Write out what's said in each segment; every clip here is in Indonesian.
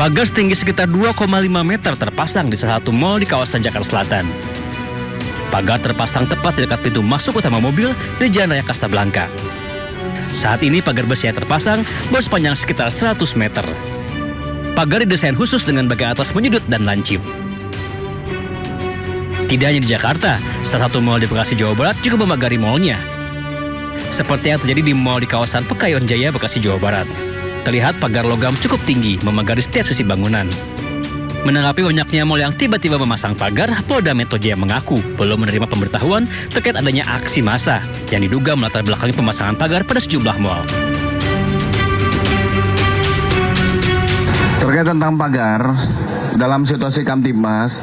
Pagar setinggi sekitar 2,5 meter terpasang di salah satu mal di kawasan Jakarta Selatan. Pagar terpasang tepat di dekat pintu masuk utama mobil di Jalan Raya Kasablanka. Saat ini pagar besi yang terpasang bersepanjang sekitar 100 meter. Pagar didesain khusus dengan bagian atas menyudut dan lancip. Tidak hanya di Jakarta, salah satu mal di Bekasi, Jawa Barat juga memagari malnya. Seperti yang terjadi di mal di kawasan Pekayon Jaya, Bekasi, Jawa Barat. Terlihat pagar logam cukup tinggi memagari setiap sisi bangunan. Menanggapi banyaknya mal yang tiba-tiba memasang pagar, Polda Metro Jaya mengaku belum menerima pemberitahuan terkait adanya aksi massa yang diduga melatar belakangi pemasangan pagar pada sejumlah mal. Terkait tentang pagar, dalam situasi Kamtibmas,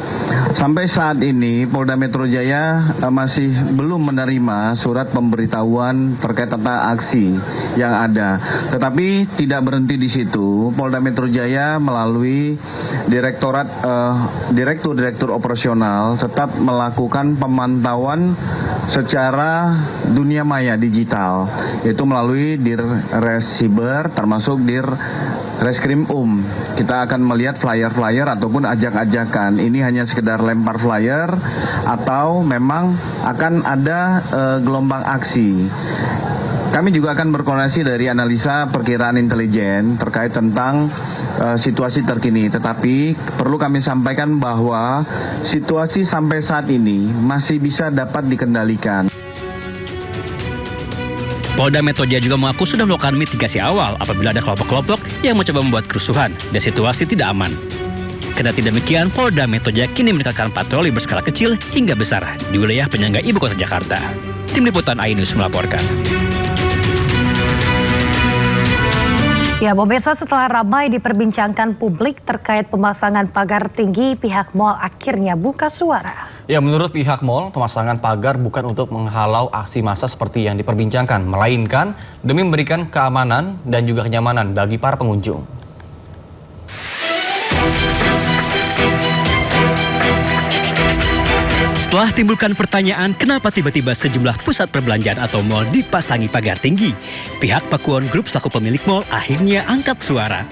sampai saat ini Polda Metro Jaya masih belum menerima surat pemberitahuan terkait tentang aksi yang ada. Tetapi tidak berhenti di situ, Polda Metro Jaya melalui Direktur Operasional tetap melakukan pemantauan secara dunia maya digital, yaitu melalui Dirres Siber termasuk Reskrim Kita akan melihat flyer-flyer ataupun ajak-ajakan. Ini hanya sekedar lempar flyer atau memang akan ada gelombang aksi. Kami juga akan berkoordinasi dari analisa perkiraan intelijen terkait tentang situasi terkini. Tetapi perlu kami sampaikan bahwa situasi sampai saat ini masih bisa dapat dikendalikan. Polda Metro Jaya juga mengaku sudah melakukan mitigasi awal apabila ada kelompok-kelompok yang mencoba membuat kerusuhan dan situasi tidak aman. Kendati demikian, Polda Metro Jaya kini meningkatkan patroli berskala kecil hingga besar di wilayah penyangga ibu kota Jakarta. Tim Liputan iNews melaporkan. Ya, pemirsa, setelah ramai diperbincangkan publik terkait pemasangan pagar tinggi, pihak mal akhirnya buka suara. Ya, menurut pihak mal, pemasangan pagar bukan untuk menghalau aksi massa seperti yang diperbincangkan, melainkan demi memberikan keamanan dan juga kenyamanan bagi para pengunjung. Setelah timbulkan pertanyaan kenapa tiba-tiba sejumlah pusat perbelanjaan atau mal dipasangi pagar tinggi, pihak Pakuwon Group selaku pemilik mal akhirnya angkat suara.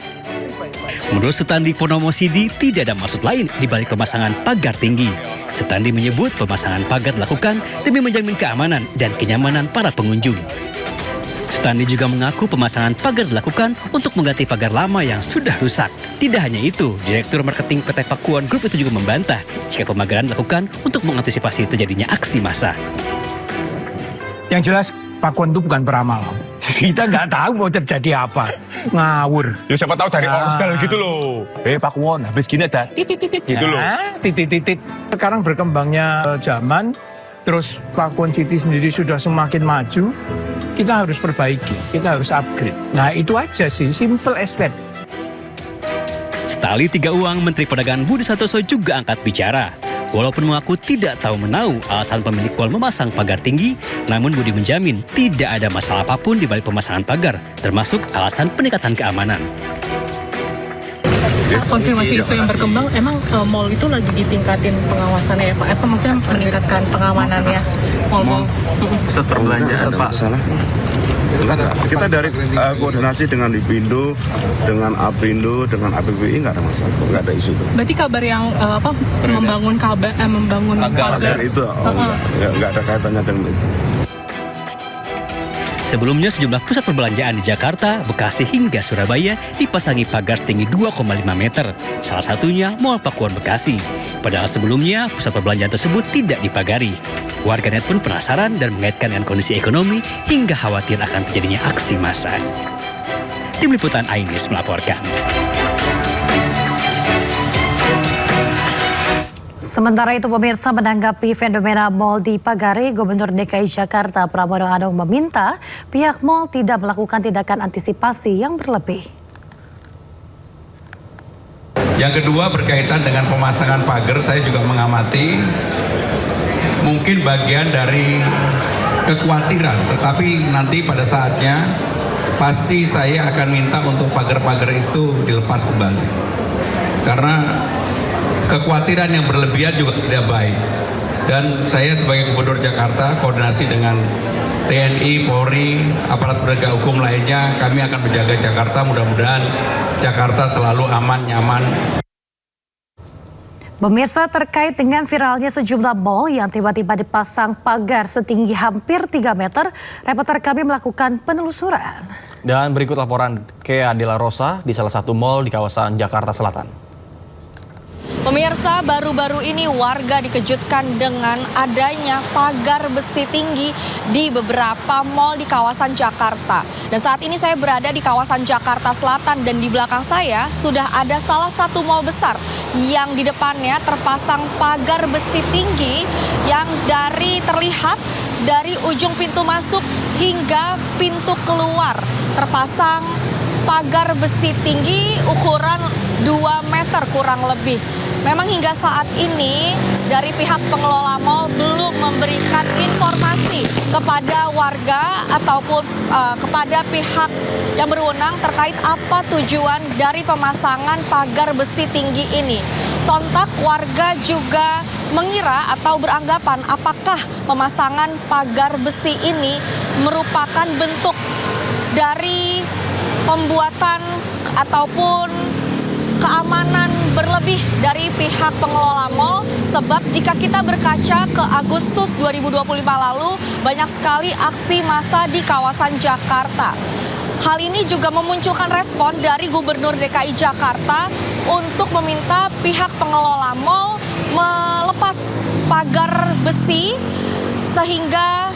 Menurut Sutandi Purnomo Sidi, tidak ada maksud lain di balik pemasangan pagar tinggi. Sutandi menyebut pemasangan pagar dilakukan demi menjamin keamanan dan kenyamanan para pengunjung. Sutandi juga mengaku pemasangan pagar dilakukan untuk mengganti pagar lama yang sudah rusak. Tidak hanya itu, Direktur Marketing PT Pakuwon Group itu juga membantah jika pemagaran dilakukan untuk mengantisipasi terjadinya aksi massa. Yang jelas, Pakuwon itu bukan peramal. Kita nggak tahu mau terjadi apa. Ngawur. Ya siapa tahu dari orgel gitu loh. Pakuwon, habis gini ada titit-titit gitu loh. Titit-titit. Sekarang berkembangnya zaman, terus Pakuwon City sendiri sudah semakin maju. Kita harus perbaiki, kita harus upgrade. Nah itu aja sih, simple as that. Setali tiga uang, Menteri Perdagangan Budi Santoso juga angkat bicara. Walaupun mengaku tidak tahu menau alasan pemilik mal memasang pagar tinggi, namun Budi menjamin tidak ada masalah apapun di balik pemasangan pagar, termasuk alasan peningkatan keamanan. Konfirmasi isu yang berkembang, emang mal itu lagi ditingkatin pengawasannya ya Pak? Apa maksudnya meningkatkan pengamanannya mal-mal? Pusat perbelanjaan Pak. Kita dari koordinasi dengan Lipindo, dengan Aprindo, dengan APBI nggak ada masalah, nggak ada isu itu. Berarti kabar yang membangun pagar itu nggak ada kaitannya dengan itu. Sebelumnya sejumlah pusat perbelanjaan di Jakarta, Bekasi hingga Surabaya dipasangi pagar setinggi 2,5 meter. Salah satunya Mall Pakuwon Bekasi. Padahal sebelumnya pusat perbelanjaan tersebut tidak dipagari. Warganet pun penasaran dan mengaitkan dengan kondisi ekonomi hingga khawatir akan terjadinya aksi massa. Tim Liputan iNews melaporkan. Sementara itu, pemirsa, menanggapi fenomena mal dipagari, Gubernur DKI Jakarta Pramono Anung meminta pihak mal tidak melakukan tindakan antisipasi yang berlebih. Yang kedua berkaitan dengan pemasangan pagar, saya juga mengamati mungkin bagian dari kekhawatiran, tetapi nanti pada saatnya pasti saya akan minta untuk pagar-pagar itu dilepas kembali. Karena kekhawatiran yang berlebihan juga tidak baik. Dan saya sebagai Gubernur Jakarta koordinasi dengan TNI, Polri, aparat penegak hukum lainnya, kami akan menjaga Jakarta. Mudah-mudahan Jakarta selalu aman, nyaman. Pemirsa, terkait dengan viralnya sejumlah mal yang tiba-tiba dipasang pagar setinggi hampir 3 meter, reporter kami melakukan penelusuran. Dan berikut laporan Kea de la Rosa di salah satu mal di kawasan Jakarta Selatan. Pemirsa, baru-baru ini warga dikejutkan dengan adanya pagar besi tinggi di beberapa mal di kawasan Jakarta. Dan saat ini saya berada di kawasan Jakarta Selatan dan di belakang saya sudah ada salah satu mal besar yang di depannya terpasang pagar besi tinggi yang terlihat dari ujung pintu masuk hingga pintu keluar. Terpasang pagar besi tinggi ukuran 2 meter kurang lebih. Memang hingga saat ini dari pihak pengelola mal belum memberikan informasi kepada warga ataupun kepada pihak yang berwenang terkait apa tujuan dari pemasangan pagar besi tinggi ini. Sontak warga juga mengira atau beranggapan apakah pemasangan pagar besi ini merupakan bentuk dari pembuatan ataupun keamanan berlebih dari pihak pengelola mal, sebab jika kita berkaca ke Agustus 2025 lalu banyak sekali aksi massa di kawasan Jakarta. Hal ini juga memunculkan respon dari Gubernur DKI Jakarta untuk meminta pihak pengelola mal melepas pagar besi sehingga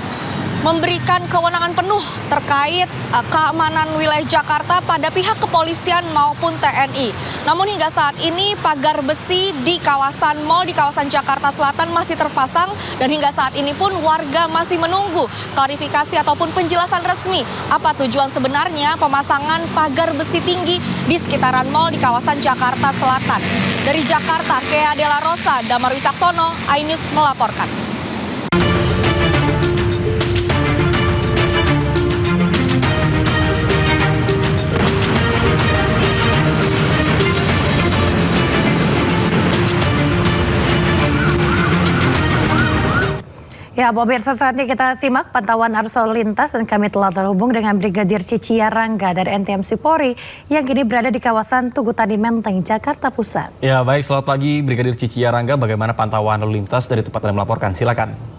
memberikan kewenangan penuh terkait keamanan wilayah Jakarta pada pihak kepolisian maupun TNI. Namun hingga saat ini pagar besi di kawasan mal di kawasan Jakarta Selatan masih terpasang dan hingga saat ini pun warga masih menunggu klarifikasi ataupun penjelasan resmi apa tujuan sebenarnya pemasangan pagar besi tinggi di sekitaran mal di kawasan Jakarta Selatan. Dari Jakarta, Kea de la Rosa, Damar Wicaksono, iNews melaporkan. Ya, pemirsa, saatnya kita simak pantauan arus lalu lintas dan kami telah terhubung dengan Brigadir Cicia Rangga dari NTMC Polri yang kini berada di kawasan Tugu Tani Menteng, Jakarta Pusat. Ya, baik, selamat pagi Brigadir Cicia Rangga. Bagaimana pantauan lalu lintas dari tempat Anda melaporkan? Silakan.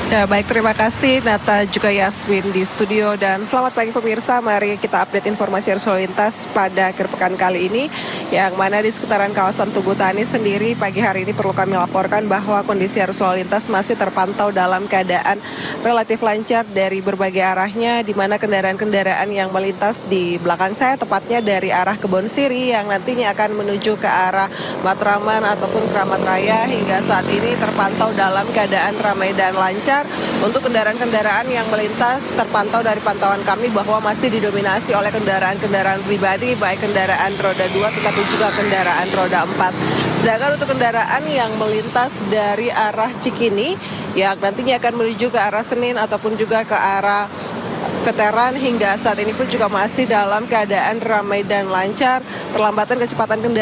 Ya, baik, terima kasih Nata juga Yasmin di studio dan selamat pagi pemirsa. Mari kita update informasi arus lalu lintas pada akhir pekan kali ini, yang mana di sekitaran kawasan Tugu Tani sendiri pagi hari ini perlu kami laporkan bahwa kondisi arus lalu lintas masih terpantau dalam keadaan relatif lancar dari berbagai arahnya, di mana kendaraan-kendaraan yang melintas di belakang saya tepatnya dari arah Kebon Siri yang nantinya akan menuju ke arah Matraman ataupun Kramat Raya hingga saat ini terpantau dalam keadaan ramai dan lancar. Untuk kendaraan-kendaraan yang melintas terpantau dari pantauan kami bahwa masih didominasi oleh kendaraan-kendaraan pribadi, baik kendaraan roda 2 tetapi juga kendaraan roda 4. Sedangkan untuk kendaraan yang melintas dari arah Cikini yang nantinya akan menuju ke arah Senin ataupun juga ke arah Veteran hingga saat ini pun juga masih dalam keadaan ramai dan lancar. Perlambatan kecepatan kendaraan